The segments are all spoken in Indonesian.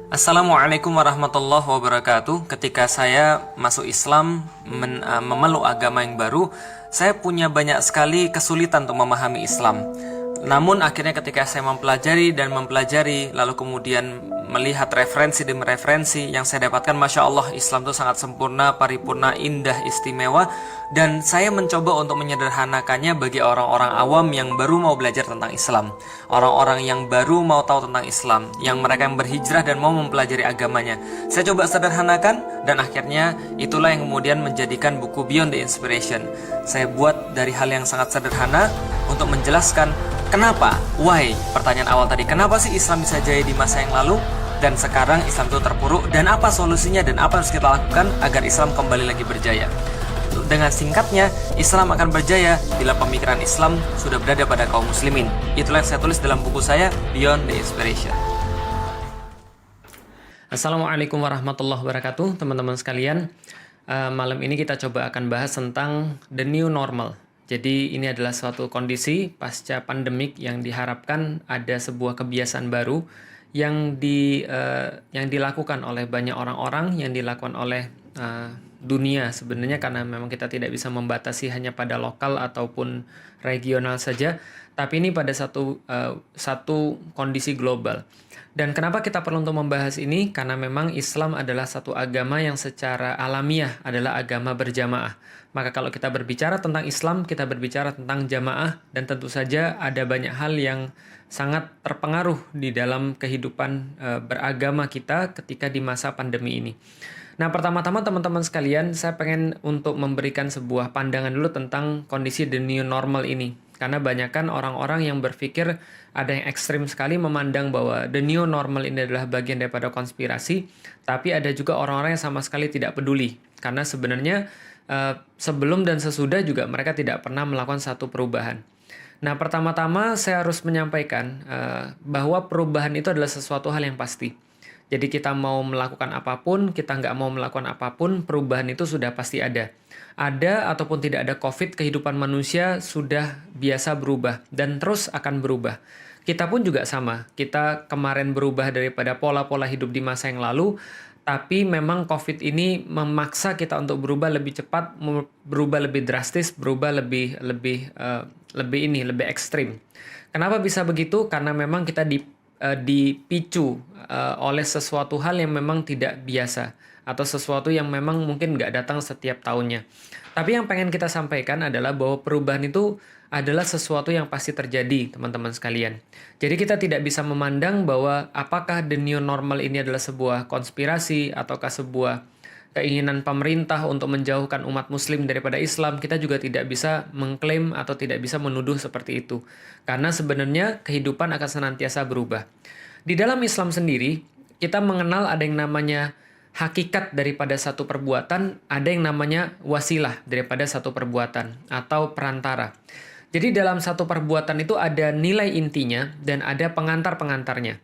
Assalamualaikum warahmatullahi wabarakatuh. Ketika saya masuk Islam, memeluk agama yang baru, saya punya banyak sekali kesulitan untuk memahami Islam. Namun akhirnya ketika saya mempelajari, lalu kemudian melihat referensi demi referensi yang saya dapatkan, Masya Allah, Islam itu sangat sempurna, paripurna, indah, istimewa. Dan saya mencoba untuk menyederhanakannya bagi orang-orang awam yang baru mau belajar tentang Islam, orang-orang yang baru mau tahu tentang Islam, yang mereka yang berhijrah dan mau mempelajari agamanya. Saya coba sederhanakan, dan akhirnya itulah yang kemudian menjadikan buku Beyond the Inspiration. Saya buat dari hal yang sangat sederhana untuk menjelaskan kenapa, why, pertanyaan awal tadi, kenapa sih Islam bisa jaya di masa yang lalu dan sekarang Islam itu terpuruk, dan apa solusinya dan apa yang harus kita lakukan agar Islam kembali lagi berjaya. Dengan singkatnya, Islam akan berjaya bila pemikiran Islam sudah berada pada kaum muslimin. Itulah yang saya tulis dalam buku saya, Beyond the Inspiration. Assalamualaikum warahmatullahi wabarakatuh, teman-teman sekalian. Malam ini kita coba akan bahas tentang the new normal. Jadi ini adalah suatu kondisi pasca pandemik yang diharapkan ada sebuah kebiasaan baru yang dilakukan oleh banyak orang-orang, yang dilakukan oleh dunia sebenarnya, karena memang kita tidak bisa membatasi hanya pada lokal ataupun regional saja, tapi ini pada satu kondisi global. Dan kenapa kita perlu untuk membahas ini? Karena memang Islam adalah satu agama yang secara alamiah adalah agama berjamaah. Maka kalau kita berbicara tentang Islam, kita berbicara tentang jamaah, dan tentu saja ada banyak hal yang sangat terpengaruh di dalam kehidupan beragama kita ketika di masa pandemi ini. Nah, pertama-tama teman-teman sekalian, saya pengen untuk memberikan sebuah pandangan dulu tentang kondisi the new normal ini. Karena banyakkan orang-orang yang berpikir, ada yang ekstrim sekali memandang bahwa the new normal ini adalah bagian daripada konspirasi, tapi ada juga orang-orang yang sama sekali tidak peduli. Karena sebenarnya sebelum dan sesudah juga mereka tidak pernah melakukan satu perubahan. Nah, pertama-tama saya harus menyampaikan bahwa perubahan itu adalah sesuatu hal yang pasti. Jadi kita mau melakukan apapun, kita nggak mau melakukan apapun, perubahan itu sudah pasti ada. Ada ataupun tidak ada COVID, kehidupan manusia sudah biasa berubah dan terus akan berubah. Kita pun juga sama. Kita kemarin berubah daripada pola-pola hidup di masa yang lalu, tapi memang COVID ini memaksa kita untuk berubah lebih cepat, berubah lebih drastis, berubah lebih ekstrim. Kenapa bisa begitu? Karena memang kita dipicu oleh sesuatu hal yang memang tidak biasa atau sesuatu yang memang mungkin nggak datang setiap tahunnya. Tapi yang pengen kita sampaikan adalah bahwa perubahan itu adalah sesuatu yang pasti terjadi, teman-teman sekalian. Jadi kita tidak bisa memandang bahwa apakah the new normal ini adalah sebuah konspirasi ataukah sebuah keinginan pemerintah untuk menjauhkan umat muslim daripada Islam. Kita juga tidak bisa mengklaim atau tidak bisa menuduh seperti itu. Karena sebenarnya kehidupan akan senantiasa berubah. Di dalam Islam sendiri, kita mengenal ada yang namanya hakikat daripada satu perbuatan, ada yang namanya wasilah daripada satu perbuatan atau perantara. Jadi dalam satu perbuatan itu ada nilai intinya dan ada pengantar-pengantarnya.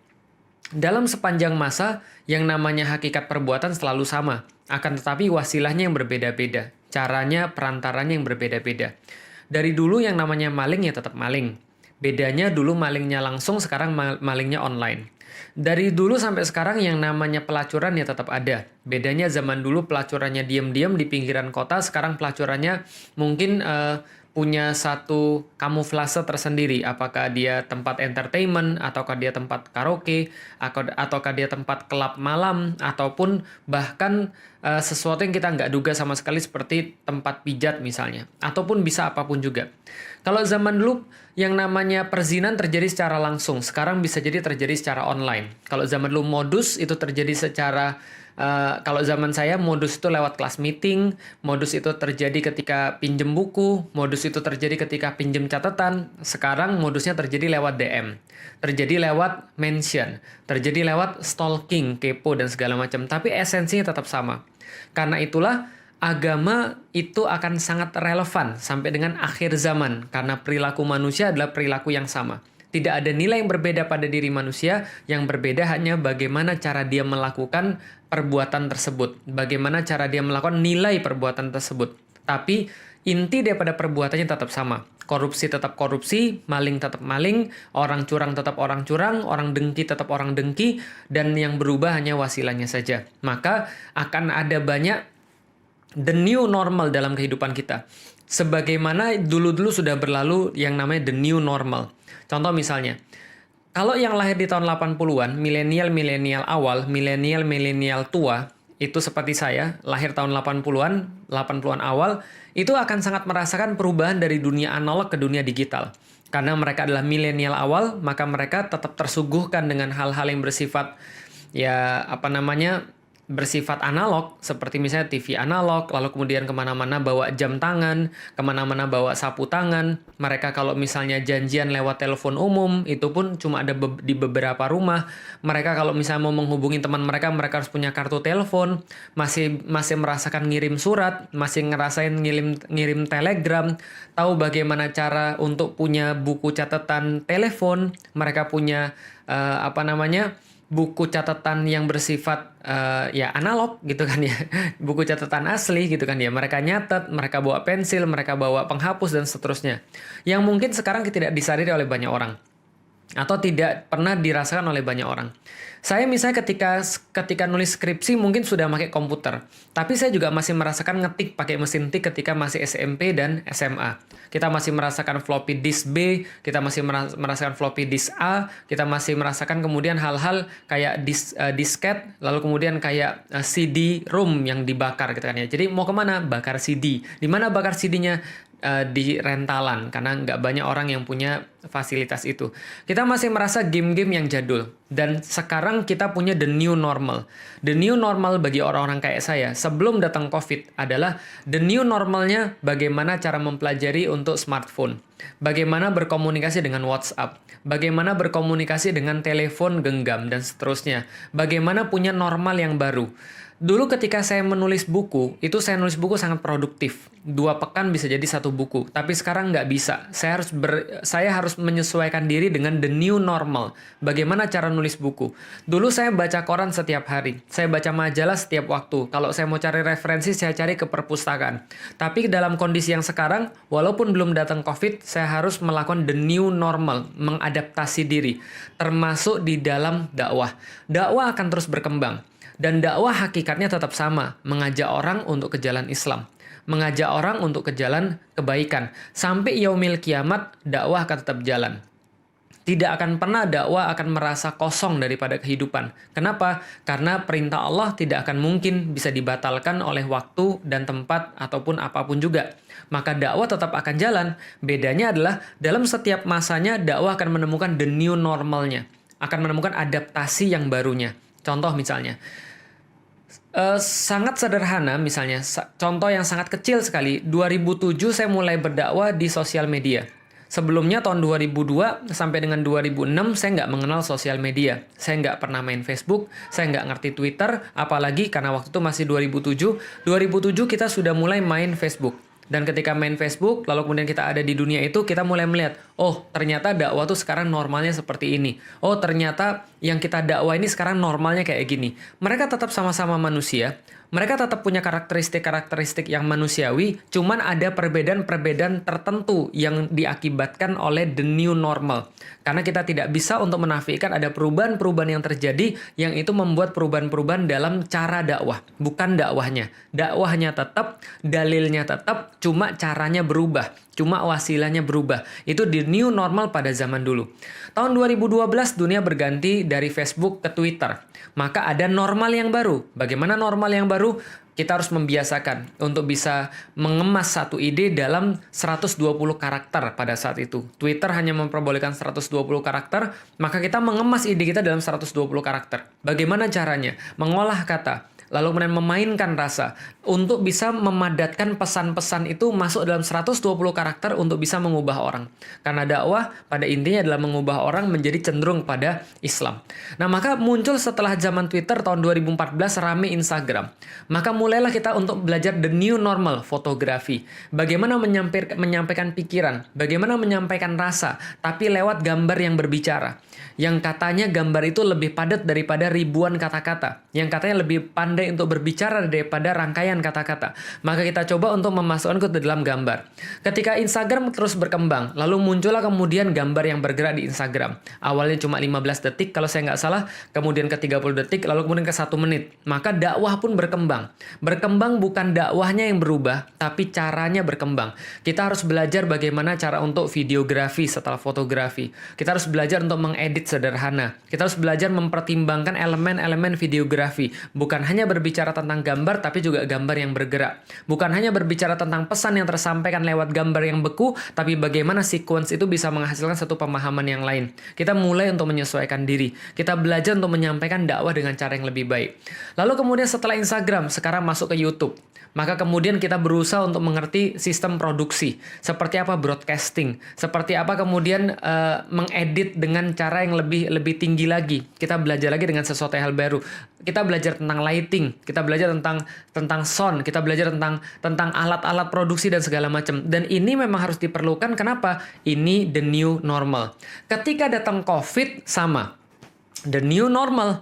Dalam sepanjang masa, yang namanya hakikat perbuatan selalu sama. Akan tetapi wasilahnya yang berbeda-beda. Caranya, perantaranya yang berbeda-beda. Dari dulu yang namanya maling ya tetap maling. Bedanya dulu malingnya langsung, sekarang malingnya online. Dari dulu sampai sekarang yang namanya pelacuran ya tetap ada. Bedanya zaman dulu pelacurannya diam-diam di pinggiran kota, sekarang pelacurannya mungkin punya satu kamuflase tersendiri. Apakah dia tempat entertainment, ataukah dia tempat karaoke, ataukah dia tempat klub malam, ataupun bahkan sesuatu yang kita nggak duga sama sekali seperti tempat pijat misalnya. Ataupun bisa apapun juga. Kalau zaman dulu yang namanya perzinan terjadi secara langsung, sekarang bisa jadi terjadi secara online. Kalau zaman dulu modus itu terjadi secara kalau zaman saya modus itu lewat kelas meeting, modus itu terjadi ketika pinjem buku, modus itu terjadi ketika pinjem catatan. Sekarang modusnya terjadi lewat DM, terjadi lewat mention, terjadi lewat stalking, kepo dan segala macam. Tapi esensinya tetap sama. Karena itulah agama itu akan sangat relevan sampai dengan akhir zaman karena perilaku manusia adalah perilaku yang sama. Tidak ada nilai yang berbeda pada diri manusia, yang berbeda hanya bagaimana cara dia melakukan perbuatan tersebut, bagaimana cara dia melakukan nilai perbuatan tersebut. Tapi Inti daripada perbuatannya tetap sama. Korupsi tetap korupsi, maling tetap maling, orang curang tetap orang curang, orang dengki tetap orang dengki, dan yang berubah hanya wasilahnya saja. Maka akan ada banyak the new normal dalam kehidupan kita. Sebagaimana dulu-dulu sudah berlalu yang namanya the new normal. Contoh misalnya, kalau yang lahir di tahun 80-an, milenial awal, milenial tua, itu seperti saya, lahir tahun 80-an awal, itu akan sangat merasakan perubahan dari dunia analog ke dunia digital. Karena mereka adalah milenial awal, maka mereka tetap tersuguhkan dengan hal-hal yang bersifat bersifat analog, seperti misalnya TV analog, lalu kemudian kemana-mana bawa jam tangan, kemana-mana bawa sapu tangan. Mereka kalau misalnya janjian lewat telepon umum, itu pun cuma ada di beberapa rumah. Mereka kalau misalnya mau menghubungi teman mereka, mereka harus punya kartu telepon, masih merasakan ngirim surat, masih ngerasain ngirim telegram, tahu bagaimana cara untuk punya buku catatan telepon, mereka punya buku catatan yang bersifat analog gitu kan ya, buku catatan asli gitu kan ya, mereka nyatet, mereka bawa pensil, mereka bawa penghapus dan seterusnya, yang mungkin sekarang tidak disadari oleh banyak orang atau tidak pernah dirasakan oleh banyak orang. Saya misalnya ketika nulis skripsi mungkin sudah pakai komputer, tapi saya juga masih merasakan ngetik pakai mesin tik ketika masih SMP dan SMA. Kita masih merasakan floppy disk B, kita masih merasakan floppy disk A, kita masih merasakan kemudian hal-hal kayak disket, lalu kemudian kayak CD-ROM yang dibakar gitu kan ya. Jadi mau kemana? Bakar CD. Di mana bakar CD-nya? Di rentalan, karena nggak banyak orang yang punya fasilitas itu. Kita masih merasa game-game yang jadul. Dan sekarang kita punya the new normal. The new normal bagi orang-orang kayak saya, sebelum datang COVID, adalah the new normalnya bagaimana cara mempelajari untuk smartphone. Bagaimana berkomunikasi dengan WhatsApp. Bagaimana berkomunikasi dengan telepon genggam, dan seterusnya. Bagaimana punya normal yang baru. Dulu ketika saya menulis buku, itu saya nulis buku sangat produktif. 2 pekan bisa jadi 1 buku. Tapi sekarang nggak bisa. Saya harus menyesuaikan diri dengan the new normal. Bagaimana cara nulis buku. Dulu saya baca koran setiap hari. Saya baca majalah setiap waktu. Kalau saya mau cari referensi, saya cari ke perpustakaan. Tapi dalam kondisi yang sekarang, walaupun belum datang COVID, saya harus melakukan the new normal. Mengadaptasi diri. Termasuk di dalam dakwah. Dakwah akan terus berkembang. Dan dakwah hakikatnya tetap sama, mengajak orang untuk ke jalan Islam, mengajak orang untuk ke jalan kebaikan. Sampai yaumil kiamat, dakwah akan tetap jalan. Tidak akan pernah dakwah akan merasa kosong daripada kehidupan. Kenapa? Karena perintah Allah tidak akan mungkin bisa dibatalkan oleh waktu dan tempat ataupun apapun juga. Maka dakwah tetap akan jalan. Bedanya adalah dalam setiap masanya dakwah akan menemukan the new normalnya, akan menemukan adaptasi yang barunya. Contoh misalnya, sangat sederhana misalnya, contoh yang sangat kecil sekali, 2007 saya mulai berdakwah di sosial media. Sebelumnya tahun 2002 sampai dengan 2006 saya nggak mengenal sosial media. Saya nggak pernah main Facebook, saya nggak ngerti Twitter, apalagi karena waktu itu masih 2007. 2007 kita sudah mulai main Facebook. Dan ketika main Facebook, lalu kemudian kita ada di dunia itu, kita mulai melihat, oh ternyata dakwah tuh sekarang normalnya seperti ini. Oh ternyata yang kita dakwah ini sekarang normalnya kayak gini. Mereka tetap sama-sama manusia, mereka tetap punya karakteristik-karakteristik yang manusiawi, cuman ada perbedaan-perbedaan tertentu yang diakibatkan oleh the new normal. Karena kita tidak bisa untuk menafikan ada perubahan-perubahan yang terjadi yang itu membuat perubahan-perubahan dalam cara dakwah. Bukan dakwahnya. Dakwahnya tetap, dalilnya tetap, cuma caranya berubah. Cuma wasilahnya berubah. Itu the new normal pada zaman dulu. Tahun 2012 dunia berganti dari Facebook ke Twitter. Maka ada normal yang baru. Bagaimana normal yang baru? Kita harus membiasakan untuk bisa mengemas satu ide dalam 120 karakter pada saat itu. Twitter hanya memperbolehkan 120 karakter, maka kita mengemas ide kita dalam 120 karakter. Bagaimana caranya? Mengolah kata, lalu kemudian memainkan rasa untuk bisa memadatkan pesan-pesan itu masuk dalam 120 karakter untuk bisa mengubah orang. Karena dakwah pada intinya adalah mengubah orang menjadi cenderung pada Islam. Nah, maka muncul setelah zaman Twitter tahun 2014 rame Instagram. Maka mulailah kita untuk belajar the new normal fotografi. Bagaimana menyampaikan pikiran, bagaimana menyampaikan rasa, tapi lewat gambar yang berbicara. Yang katanya gambar itu lebih padat daripada ribuan kata-kata. Yang katanya lebih pandai pandai untuk berbicara daripada rangkaian kata-kata. Maka kita coba untuk memasukkan ke dalam gambar. Ketika Instagram terus berkembang, lalu muncullah kemudian gambar yang bergerak di Instagram. Awalnya cuma 15 detik kalau saya nggak salah, kemudian ke 30 detik, lalu kemudian ke 1 menit. Maka dakwah pun berkembang. Berkembang bukan dakwahnya yang berubah, tapi caranya berkembang. Kita harus belajar bagaimana cara untuk videografi setelah fotografi. Kita harus belajar untuk mengedit sederhana. Kita harus belajar mempertimbangkan elemen-elemen videografi. Bukan hanya berbicara tentang gambar, tapi juga gambar yang bergerak. Bukan hanya berbicara tentang pesan yang tersampaikan lewat gambar yang beku, tapi bagaimana sequence itu bisa menghasilkan satu pemahaman yang lain. Kita mulai untuk menyesuaikan diri. Kita belajar untuk menyampaikan dakwah dengan cara yang lebih baik. Lalu kemudian setelah Instagram, sekarang masuk ke YouTube. Maka kemudian kita berusaha untuk mengerti sistem produksi. Seperti apa broadcasting. Seperti apa kemudian mengedit dengan cara yang lebih tinggi lagi. Kita belajar lagi dengan sesuatu hal baru. Kita belajar tentang lighting. Kita belajar tentang sound. Kita belajar tentang alat-alat produksi dan segala macam. Dan ini memang harus diperlukan. Kenapa? Ini the new normal. Ketika datang COVID, sama. The new normal.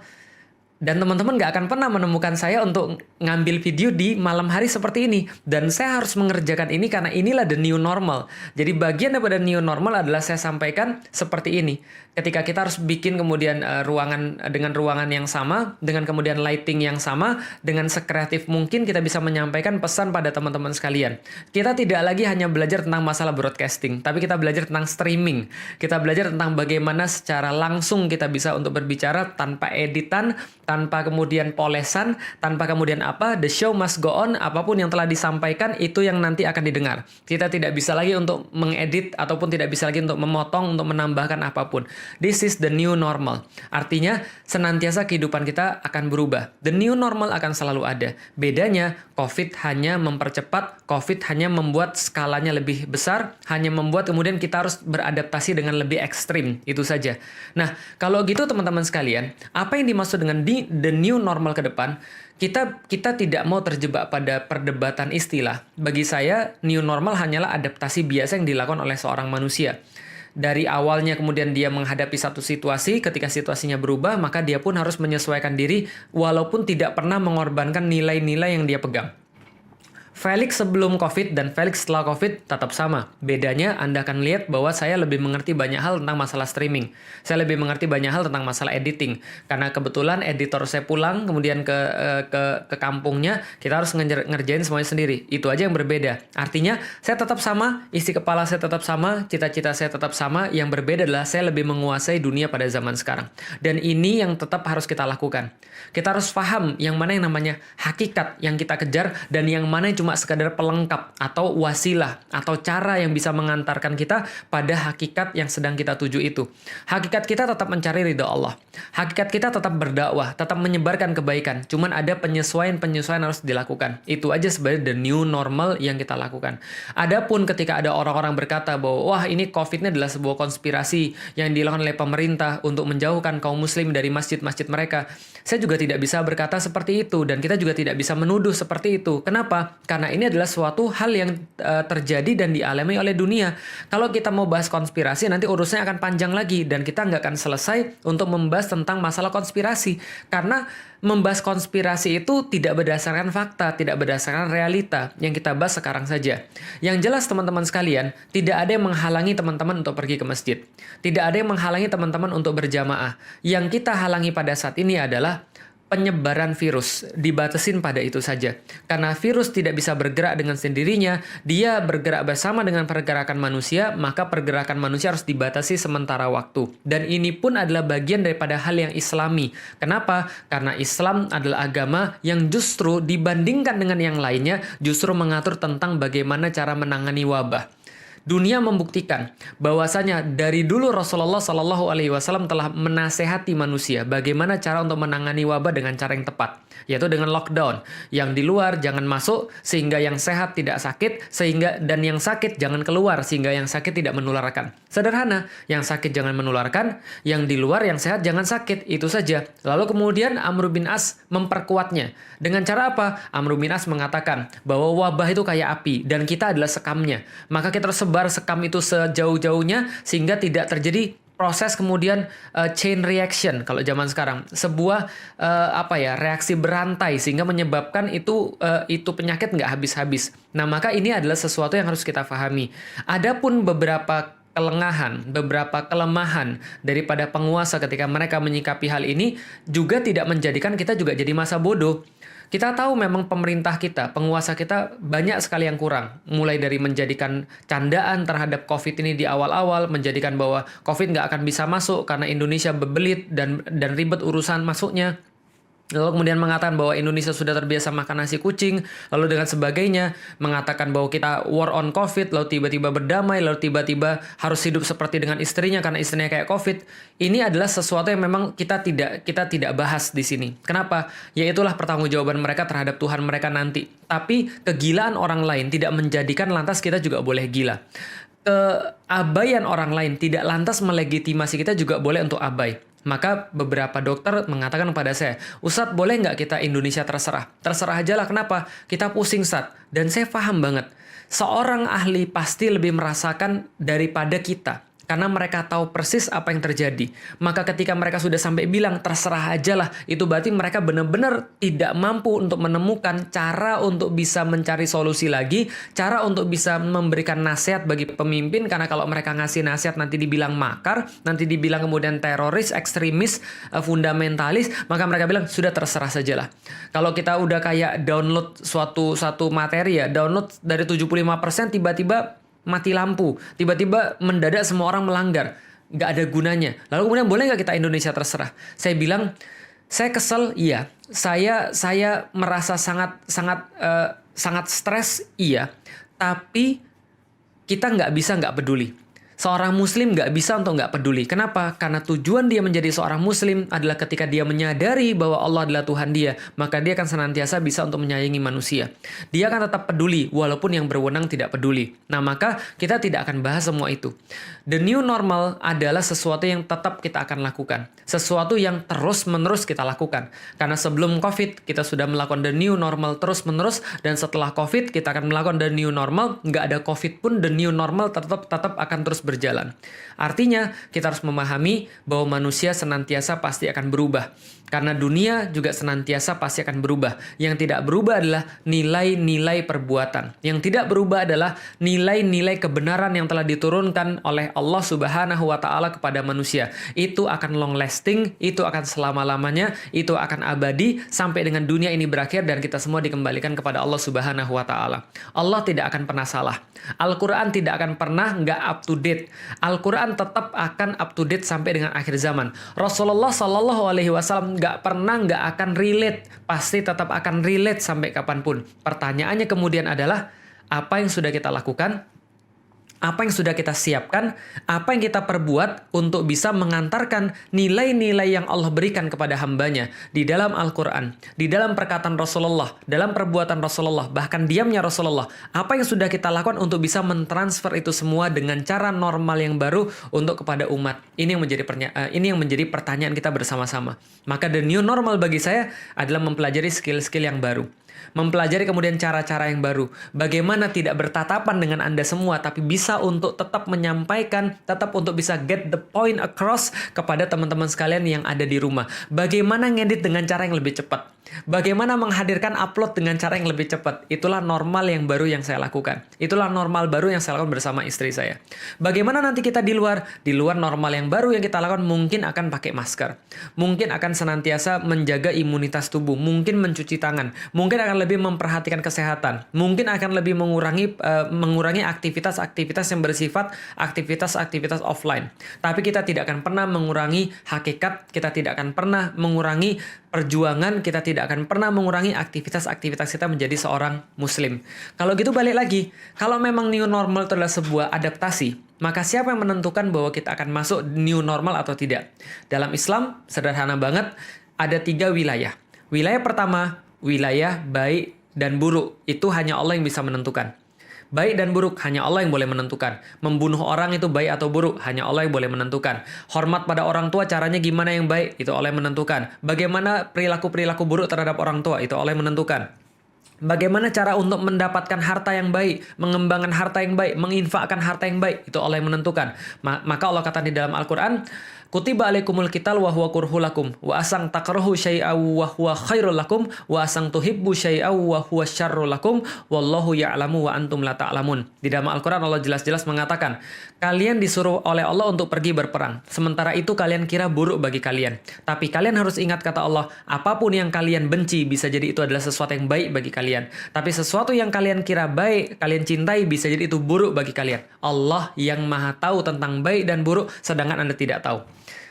Dan teman-teman nggak akan pernah menemukan saya untuk ngambil video di malam hari seperti ini. Dan saya harus mengerjakan ini karena inilah the new normal. Jadi bagian daripada new normal adalah saya sampaikan seperti ini. Ketika kita harus bikin kemudian ruangan dengan ruangan yang sama, dengan kemudian lighting yang sama, dengan sekreatif mungkin kita bisa menyampaikan pesan pada teman-teman sekalian. Kita tidak lagi hanya belajar tentang masalah broadcasting, tapi kita belajar tentang streaming. Kita belajar tentang bagaimana secara langsung kita bisa untuk berbicara tanpa editan, tanpa kemudian polesan, tanpa kemudian the show must go on, apapun yang telah disampaikan itu yang nanti akan didengar. Kita tidak bisa lagi untuk mengedit ataupun tidak bisa lagi untuk memotong, untuk menambahkan apapun. This is the new normal. Artinya senantiasa kehidupan kita akan berubah. The new normal akan selalu ada. Bedanya COVID hanya mempercepat, COVID hanya membuat skalanya lebih besar, hanya membuat kemudian kita harus beradaptasi dengan lebih ekstrim. Itu saja. Nah, kalau gitu teman-teman sekalian, apa yang dimaksud dengan the new normal ke depan? Kita tidak mau terjebak pada perdebatan istilah. Bagi saya, new normal hanyalah adaptasi biasa yang dilakukan oleh seorang manusia. Dari awalnya kemudian dia menghadapi satu situasi, ketika situasinya berubah, maka dia pun harus menyesuaikan diri walaupun tidak pernah mengorbankan nilai-nilai yang dia pegang. Felix sebelum COVID dan Felix setelah COVID tetap sama. Bedanya Anda akan lihat bahwa saya lebih mengerti banyak hal tentang masalah streaming. Saya lebih mengerti banyak hal tentang masalah editing. Karena kebetulan editor saya pulang kemudian ke kampungnya, kita harus ngerjain semuanya sendiri. Itu aja yang berbeda. Artinya saya tetap sama, isi kepala saya tetap sama, cita-cita saya tetap sama. Yang berbeda adalah saya lebih menguasai dunia pada zaman sekarang. Dan ini yang tetap harus kita lakukan. Kita harus paham yang mana yang namanya hakikat yang kita kejar dan yang mana yang cuma sekadar pelengkap atau wasilah atau cara yang bisa mengantarkan kita pada hakikat yang sedang kita tuju itu. Hakikat kita tetap mencari ridha Allah. Hakikat kita tetap berdakwah, tetap menyebarkan kebaikan. Cuman ada penyesuaian harus dilakukan. Itu aja sebenarnya the new normal yang kita lakukan. Adapun ketika ada orang-orang berkata bahwa wah ini COVID-nya adalah sebuah konspirasi yang dilakukan oleh pemerintah untuk menjauhkan kaum muslim dari masjid-masjid mereka. Saya juga tidak bisa berkata seperti itu dan kita juga tidak bisa menuduh seperti itu. Kenapa? Karena ini adalah suatu hal yang terjadi dan dialami oleh dunia. Kalau kita mau bahas konspirasi, nanti urusnya akan panjang lagi dan kita nggak akan selesai untuk membahas tentang masalah konspirasi. Karena membahas konspirasi itu tidak berdasarkan fakta, tidak berdasarkan realita yang kita bahas sekarang saja. Yang jelas teman-teman sekalian, tidak ada yang menghalangi teman-teman untuk pergi ke masjid. Tidak ada yang menghalangi teman-teman untuk berjamaah. Yang kita halangi pada saat ini adalah penyebaran virus, dibatasin pada itu saja. Karena virus tidak bisa bergerak dengan sendirinya, dia bergerak bersama dengan pergerakan manusia, maka pergerakan manusia harus dibatasi sementara waktu. Dan ini pun adalah bagian daripada hal yang islami. Kenapa? Karena Islam adalah agama yang justru dibandingkan dengan yang lainnya, justru mengatur tentang bagaimana cara menangani wabah. Dunia membuktikan bahwasanya dari dulu Rasulullah Shallallahu Alaihi Wasallam telah menasehati manusia bagaimana cara untuk menangani wabah dengan cara yang tepat, yaitu dengan lockdown. Yang di luar jangan masuk sehingga yang sehat tidak sakit, dan yang sakit jangan keluar sehingga yang sakit tidak menularkan. Sederhana, yang sakit jangan menularkan, yang di luar yang sehat jangan sakit, itu saja. Lalu kemudian Amr bin As memperkuatnya. Dengan cara apa? Amr bin As mengatakan bahwa wabah itu kayak api dan kita adalah sekamnya. Maka kita harus sebar sekam itu sejauh-jauhnya sehingga tidak terjadi proses kemudian chain reaction kalau zaman sekarang, sebuah reaksi berantai sehingga menyebabkan itu penyakit nggak habis-habis. Nah, maka ini adalah sesuatu yang harus kita pahami. Adapun beberapa kelengahan, beberapa kelemahan daripada penguasa ketika mereka menyikapi hal ini juga tidak menjadikan kita juga jadi masa bodoh. Kita tahu memang pemerintah kita, penguasa kita banyak sekali yang kurang. Mulai dari menjadikan candaan terhadap COVID ini di awal-awal, menjadikan bahwa COVID nggak akan bisa masuk karena Indonesia bebelit dan ribet urusan masuknya. Lalu kemudian mengatakan bahwa Indonesia sudah terbiasa makan nasi kucing, lalu dengan sebagainya, mengatakan bahwa kita war on COVID, lalu tiba-tiba berdamai, lalu tiba-tiba harus hidup seperti dengan istrinya karena istrinya kayak COVID. Ini adalah sesuatu yang memang kita tidak bahas di sini. Kenapa? Ya itulah pertanggungjawaban mereka terhadap Tuhan mereka nanti. Tapi kegilaan orang lain tidak menjadikan lantas kita juga boleh gila. Keabaian orang lain tidak lantas melegitimasi kita juga boleh untuk abai. Maka beberapa dokter mengatakan kepada saya, Ustadz boleh nggak kita Indonesia terserah? Terserah aja lah, kenapa? Kita pusing, Ustadz. Dan saya paham banget, seorang ahli pasti lebih merasakan daripada kita. Karena mereka tahu persis apa yang terjadi. Maka ketika mereka sudah sampai bilang terserah aja lah, itu berarti mereka benar-benar tidak mampu untuk menemukan cara untuk bisa mencari solusi lagi, cara untuk bisa memberikan nasihat bagi pemimpin, karena kalau mereka ngasih nasihat nanti dibilang makar, nanti dibilang kemudian teroris, ekstremis, fundamentalis, maka mereka bilang sudah terserah saja lah. Kalau kita udah kayak download suatu materi ya, download dari 75% tiba-tiba mati lampu, tiba-tiba mendadak semua orang melanggar, nggak ada gunanya. Lalu kemudian boleh nggak kita Indonesia terserah? Saya bilang, saya kesel, iya. Saya merasa sangat stres, iya. Tapi kita nggak bisa nggak peduli. Seorang muslim nggak bisa untuk nggak peduli. Kenapa? Karena tujuan dia menjadi seorang muslim adalah ketika dia menyadari bahwa Allah adalah Tuhan dia, maka dia akan senantiasa bisa untuk menyayangi manusia. Dia akan tetap peduli, walaupun yang berwenang tidak peduli. Nah, maka kita tidak akan bahas semua itu. The new normal adalah sesuatu yang tetap kita akan lakukan. Sesuatu yang terus-menerus kita lakukan. Karena sebelum COVID, kita sudah melakukan the new normal terus-menerus, dan setelah COVID, kita akan melakukan the new normal. Nggak ada COVID pun, the new normal tetap akan terus berjalan. Artinya, kita harus memahami bahwa manusia senantiasa pasti akan berubah. Karena dunia juga senantiasa pasti akan berubah. Yang tidak berubah adalah nilai-nilai perbuatan. Yang tidak berubah adalah nilai-nilai kebenaran yang telah diturunkan oleh Allah Subhanahu wa Ta'ala kepada manusia. Itu akan long lasting, itu akan selama-lamanya, itu akan abadi sampai dengan dunia ini berakhir dan kita semua dikembalikan kepada Allah Subhanahu wa Ta'ala. Allah tidak akan pernah salah. Al-Quran tidak akan pernah nggak up to date. Al-Quran tetap akan up to date sampai dengan akhir zaman. Rasulullah Shallallahu Alaihi Wasallam nggak pernah nggak akan relate, pasti tetap akan relate sampai kapanpun. Pertanyaannya kemudian adalah, apa yang sudah kita lakukan? Apa yang sudah kita siapkan? Apa yang kita perbuat untuk bisa mengantarkan nilai-nilai yang Allah berikan kepada hambanya di dalam Al-Quran, di dalam perkataan Rasulullah, dalam perbuatan Rasulullah, bahkan diamnya Rasulullah. Apa yang sudah kita lakukan untuk bisa mentransfer itu semua dengan cara normal yang baru untuk kepada umat? Ini yang menjadi pertanyaan kita bersama-sama. Maka the new normal bagi saya adalah mempelajari skill-skill yang baru. Mempelajari kemudian cara-cara yang baru. Bagaimana tidak bertatapan dengan Anda semua, tapi bisa untuk tetap menyampaikan, tetap untuk bisa get the point across kepada teman-teman sekalian yang ada di rumah. Bagaimana ngedit dengan cara yang lebih cepat. Bagaimana menghadirkan upload dengan cara yang lebih cepat. Itulah normal yang baru yang saya lakukan. Itulah normal baru yang saya lakukan bersama istri saya. Bagaimana nanti kita di luar? Di luar normal yang baru yang kita lakukan mungkin akan pakai masker. Mungkin akan senantiasa menjaga imunitas tubuh. Mungkin mencuci tangan. Mungkin akan lebih memperhatikan kesehatan. Mungkin akan lebih mengurangi aktivitas-aktivitas yang bersifat aktivitas-aktivitas offline. Tapi kita tidak akan pernah mengurangi hakikat, kita tidak akan pernah mengurangi perjuangan, kita tidak akan pernah mengurangi aktivitas-aktivitas kita menjadi seorang muslim. Kalau gitu balik lagi, kalau memang new normal itu adalah sebuah adaptasi, maka siapa yang menentukan bahwa kita akan masuk new normal atau tidak? Dalam Islam, sederhana banget, ada 3 wilayah. Wilayah pertama, wilayah baik dan buruk. Itu hanya Allah yang bisa menentukan. Baik dan buruk hanya Allah yang boleh menentukan. Membunuh orang itu baik atau buruk hanya Allah yang boleh menentukan. Hormat pada orang tua caranya gimana yang baik itu Allah yang menentukan. Bagaimana perilaku-perilaku buruk terhadap orang tua itu Allah yang menentukan. Bagaimana cara untuk mendapatkan harta yang baik, mengembangkan harta yang baik, menginfakkan harta yang baik, itu Allah yang menentukan. Maka Allah kata di dalam Al-Quran, Kutiba alaikumul qital wa huwa kurhul lakum wa asang takrahu syai'aw wa huwa khairul lakum wa asang tuhibbu syai'aw wa huwa syarrul lakum wallahu ya'lamu wa antum la ta'lamun. Di dalam Al-Qur'an Allah jelas-jelas mengatakan, kalian disuruh oleh Allah untuk pergi berperang. Sementara itu kalian kira buruk bagi kalian. Tapi kalian harus ingat kata Allah, apapun yang kalian benci bisa jadi itu adalah sesuatu yang baik bagi kalian. Tapi sesuatu yang kalian kira baik, kalian cintai bisa jadi itu buruk bagi kalian. Allah yang Maha tahu tentang baik dan buruk sedangkan Anda tidak tahu.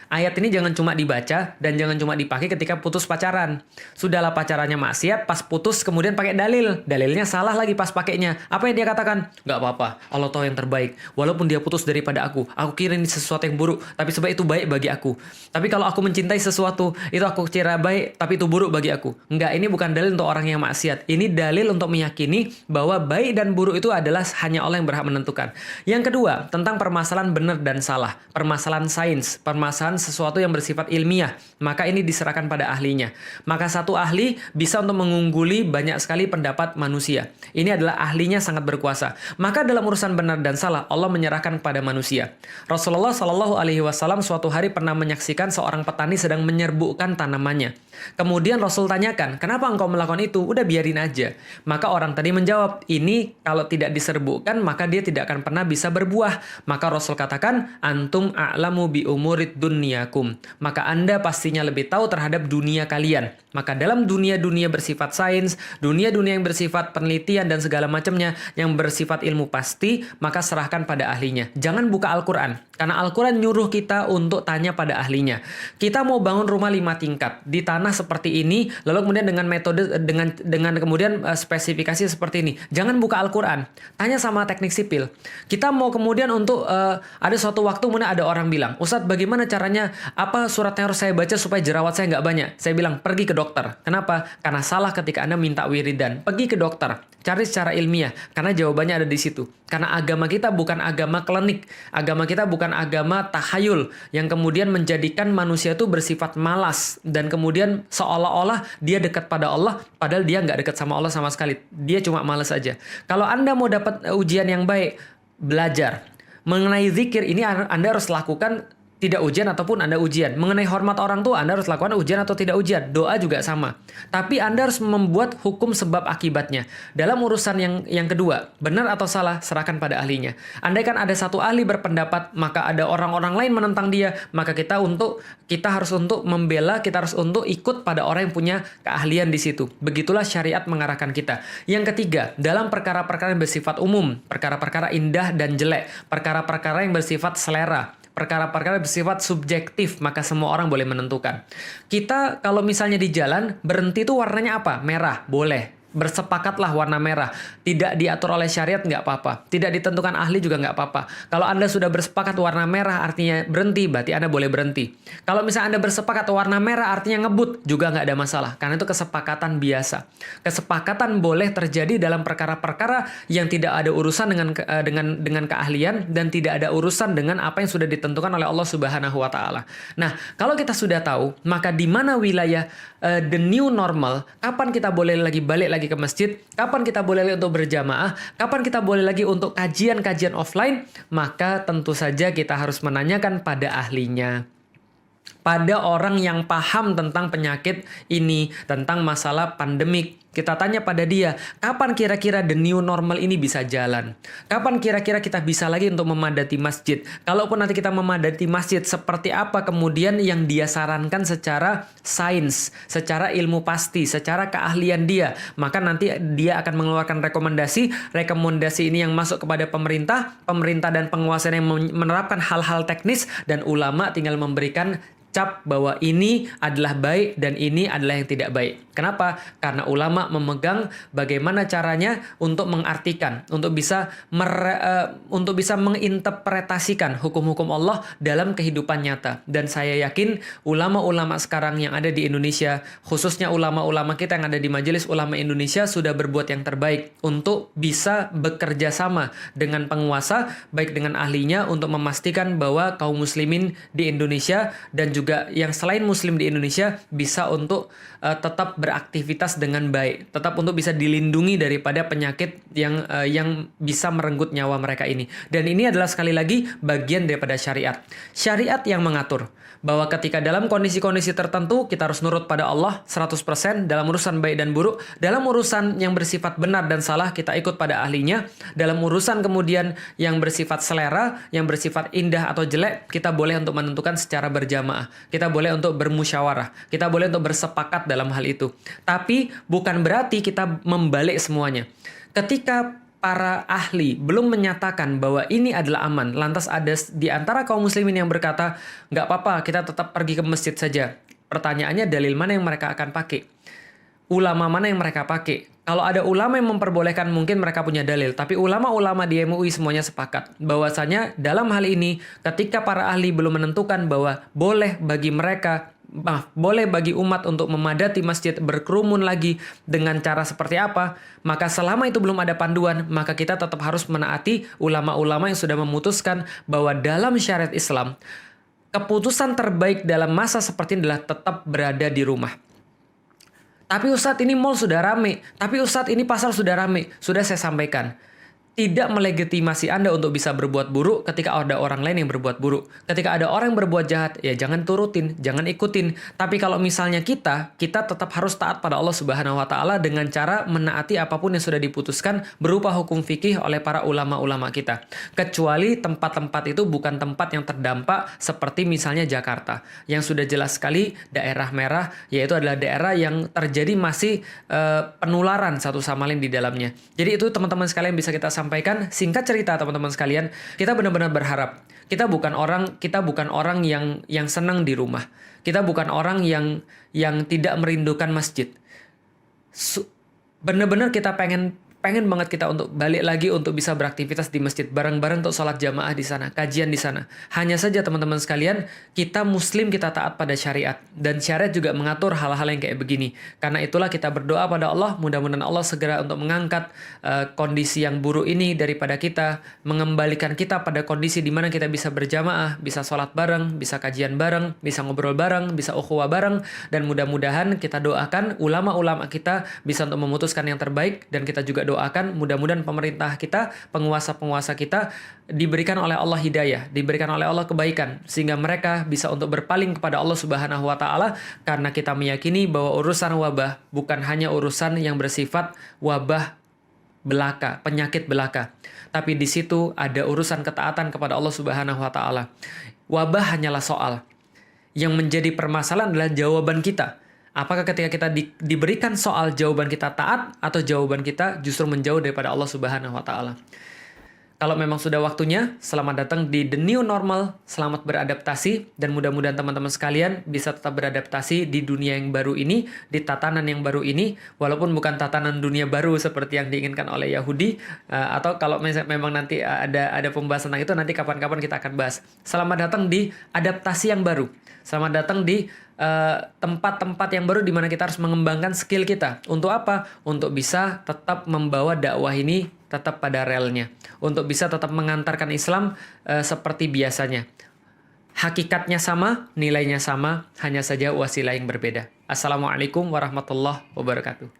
Ayat ini jangan cuma dibaca dan jangan cuma dipakai ketika putus pacaran. Sudahlah pacarannya maksiat, pas putus kemudian pakai dalil. Dalilnya salah lagi pas pakainya. Apa yang dia katakan? Nggak apa-apa, Allah tahu yang terbaik. Walaupun dia putus daripada aku kira ini sesuatu yang buruk, tapi sebab itu baik bagi aku. Tapi kalau aku mencintai sesuatu, itu aku kira baik, tapi itu buruk bagi aku. Enggak, ini bukan dalil untuk orang yang maksiat. Ini dalil untuk meyakini bahwa baik dan buruk itu adalah hanya Allah yang berhak menentukan. Yang kedua, tentang permasalahan benar dan salah. Permasalahan sains, permasalahan sesuatu yang bersifat ilmiah, maka ini diserahkan pada ahlinya. Maka satu ahli bisa untuk mengungguli banyak sekali pendapat manusia. Ini adalah ahlinya sangat berkuasa. Maka dalam urusan benar dan salah, Allah menyerahkan kepada manusia. Rasulullah Shallallahu Alaihi Wasallam suatu hari pernah menyaksikan seorang petani sedang menyerbukkan tanamannya. Kemudian Rasul tanyakan, kenapa engkau melakukan itu? Udah biarin aja. Maka orang tadi menjawab, ini kalau tidak diserbukkan maka dia tidak akan pernah bisa berbuah. Maka Rasul katakan, antum a'lamu bi umurid dunyakum. Maka Anda pastinya lebih tahu terhadap dunia kalian. Maka dalam dunia-dunia bersifat sains, dunia-dunia yang bersifat penelitian dan segala macamnya yang bersifat ilmu pasti, maka serahkan pada ahlinya. Jangan buka Al-Quran. Karena Al-Quran nyuruh kita untuk tanya pada ahlinya. Kita mau bangun rumah 5 tingkat di tanah seperti ini, lalu kemudian dengan metode dengan kemudian spesifikasi seperti ini. Jangan buka Al-Quran. Tanya sama teknik sipil. Kita mau kemudian untuk ada suatu waktu kemudian ada orang bilang, Ustadz bagaimana caranya, apa suratnya harus saya baca supaya jerawat saya nggak banyak? Saya bilang, pergi ke dokter. Kenapa? Karena salah ketika Anda minta wiridan. Pergi ke dokter. Cari secara ilmiah. Karena jawabannya ada di situ. Karena agama kita bukan agama klinik. Agama kita bukan agama tahayul. Yang kemudian menjadikan manusia itu bersifat malas. Dan kemudian seolah-olah dia dekat pada Allah. Padahal dia nggak dekat sama Allah sama sekali. Dia cuma malas aja. Kalau Anda mau dapat ujian yang baik, belajar. Mengenai zikir ini Anda harus lakukan tidak ujian ataupun Anda ujian. Mengenai hormat orang tua, Anda harus lakukan ujian atau tidak ujian. Doa juga sama. Tapi Anda harus membuat hukum sebab akibatnya. Dalam urusan yang kedua, benar atau salah, serahkan pada ahlinya. Andaikan ada satu ahli berpendapat, maka ada orang-orang lain menentang dia, maka kita harus untuk membela, kita harus untuk ikut pada orang yang punya keahlian di situ. Begitulah syariat mengarahkan kita. Yang ketiga, dalam perkara-perkara yang bersifat umum, perkara-perkara indah dan jelek, perkara-perkara yang bersifat selera, perkara-perkara bersifat subjektif, maka semua orang boleh menentukan. Kita kalau misalnya di jalan, berhenti itu warnanya apa? Merah, boleh. Bersepakatlah warna merah. Tidak diatur oleh syariat, nggak apa-apa. Tidak ditentukan ahli juga nggak apa-apa. Kalau Anda sudah bersepakat warna merah artinya berhenti, berarti Anda boleh berhenti. Kalau misalnya Anda bersepakat warna merah artinya ngebut, juga nggak ada masalah. Karena itu kesepakatan biasa. Kesepakatan boleh terjadi dalam perkara-perkara yang tidak ada urusan dengan keahlian dan tidak ada urusan dengan apa yang sudah ditentukan oleh Allah Subhanahu wa Ta'ala. Nah, kalau kita sudah tahu, maka di mana wilayah the new normal, kapan kita boleh balik lagi ke masjid, kapan kita boleh lagi untuk berjamaah, kapan kita boleh lagi untuk kajian-kajian offline, maka tentu saja kita harus menanyakan pada ahlinya. Pada orang yang paham tentang penyakit ini, tentang masalah pandemik. Kita tanya pada dia, kapan kira-kira the new normal ini bisa jalan? Kapan kira-kira kita bisa lagi untuk memadati masjid? Kalaupun nanti kita memadati masjid, seperti apa kemudian yang dia sarankan secara sains, secara ilmu pasti, secara keahlian dia? Maka nanti dia akan mengeluarkan rekomendasi ini yang masuk kepada pemerintah dan penguasa yang menerapkan hal-hal teknis, dan ulama tinggal memberikan cap bahwa ini adalah baik dan ini adalah yang tidak baik. Kenapa? Karena ulama memegang bagaimana caranya untuk mengartikan, untuk bisa menginterpretasikan hukum-hukum Allah dalam kehidupan nyata. Dan saya yakin ulama-ulama sekarang yang ada di Indonesia, khususnya ulama-ulama kita yang ada di Majelis Ulama Indonesia, sudah berbuat yang terbaik untuk bisa bekerja sama dengan penguasa, baik dengan ahlinya, untuk memastikan bahwa kaum muslimin di Indonesia dan juga juga yang selain muslim di Indonesia bisa untuk tetap beraktivitas dengan baik, tetap untuk bisa dilindungi daripada penyakit yang bisa merenggut nyawa mereka ini. Dan ini adalah sekali lagi bagian daripada syariat. Syariat yang mengatur bahwa ketika dalam kondisi-kondisi tertentu kita harus nurut pada Allah 100% dalam urusan baik dan buruk, dalam urusan yang bersifat benar dan salah kita ikut pada ahlinya, dalam urusan kemudian yang bersifat selera, yang bersifat indah atau jelek, kita boleh untuk menentukan secara berjamaah, kita boleh untuk bermusyawarah, kita boleh untuk bersepakat dalam hal itu. Tapi bukan berarti kita membalik semuanya. Ketika para ahli belum menyatakan bahwa ini adalah aman, lantas ada di antara kaum muslimin yang berkata, nggak apa-apa, kita tetap pergi ke masjid saja. Pertanyaannya, dalil mana yang mereka akan pakai? Ulama mana yang mereka pakai? Kalau ada ulama yang memperbolehkan, mungkin mereka punya dalil. Tapi ulama-ulama di MUI semuanya sepakat bahwasanya dalam hal ini, ketika para ahli belum menentukan bahwa boleh bagi umat untuk memadati masjid, berkerumun lagi dengan cara seperti apa, maka selama itu belum ada panduan, maka kita tetap harus menaati ulama-ulama yang sudah memutuskan bahwa dalam syariat Islam, keputusan terbaik dalam masa seperti ini adalah tetap berada di rumah. Tapi Ustadz, ini mall sudah rame. Tapi Ustadz, ini pasar sudah rame. Sudah saya sampaikan. Tidak melegitimasi Anda untuk bisa berbuat buruk ketika ada orang lain yang berbuat buruk. Ketika ada orang yang berbuat jahat, ya jangan turutin, jangan ikutin. Tapi kalau misalnya kita tetap harus taat pada Allah Subhanahu wa Ta'ala dengan cara menaati apapun yang sudah diputuskan berupa hukum fikih oleh para ulama-ulama kita. Kecuali tempat-tempat itu bukan tempat yang terdampak seperti misalnya Jakarta, yang sudah jelas sekali daerah merah, yaitu adalah daerah yang terjadi masih penularan satu sama lain di dalamnya. Jadi itu teman-teman sekalian bisa kita sampaikan. Singkat cerita teman-teman sekalian, kita benar-benar berharap kita bukan orang yang senang di rumah. Kita bukan orang yang tidak merindukan masjid. Benar-benar kita pengen banget kita untuk balik lagi untuk bisa beraktivitas di masjid bareng-bareng untuk sholat jamaah di sana, kajian di sana. Hanya saja teman-teman sekalian, kita muslim, kita taat pada syariat, dan syariat juga mengatur hal-hal yang kayak begini. Karena itulah kita berdoa pada Allah, mudah-mudahan Allah segera untuk mengangkat kondisi yang buruk ini daripada kita, mengembalikan kita pada kondisi di mana kita bisa berjamaah, bisa sholat bareng, bisa kajian bareng, bisa ngobrol bareng, bisa ukhuwah bareng, dan mudah-mudahan kita doakan ulama-ulama kita bisa untuk memutuskan yang terbaik, dan kita juga doakan mudah-mudahan pemerintah kita, penguasa-penguasa kita diberikan oleh Allah hidayah, diberikan oleh Allah kebaikan, sehingga mereka bisa untuk berpaling kepada Allah Subhanahu wa Ta'ala, karena kita meyakini bahwa urusan wabah bukan hanya urusan yang bersifat wabah belaka, penyakit belaka, tapi di situ ada urusan ketaatan kepada Allah Subhanahu wa Ta'ala. Wabah hanyalah soal. Yang menjadi permasalahan adalah jawaban kita. Apakah ketika kita diberikan soal, jawaban kita taat atau jawaban kita justru menjauh daripada Allah Subhanahu wa Ta'ala. Kalau memang sudah waktunya, selamat datang di The New Normal, selamat beradaptasi, dan mudah-mudahan teman-teman sekalian bisa tetap beradaptasi di dunia yang baru ini, di tatanan yang baru ini, walaupun bukan tatanan dunia baru seperti yang diinginkan oleh Yahudi, atau kalau memang nanti ada pembahasan tentang itu, nanti kapan-kapan kita akan bahas. Selamat datang di adaptasi yang baru, selamat datang di tempat-tempat yang baru di mana kita harus mengembangkan skill kita. Untuk apa? Untuk bisa tetap membawa dakwah ini tetap pada relnya. Untuk bisa tetap mengantarkan Islam seperti biasanya. Hakikatnya sama, nilainya sama, hanya saja wasilah yang berbeda. Assalamualaikum warahmatullahi wabarakatuh.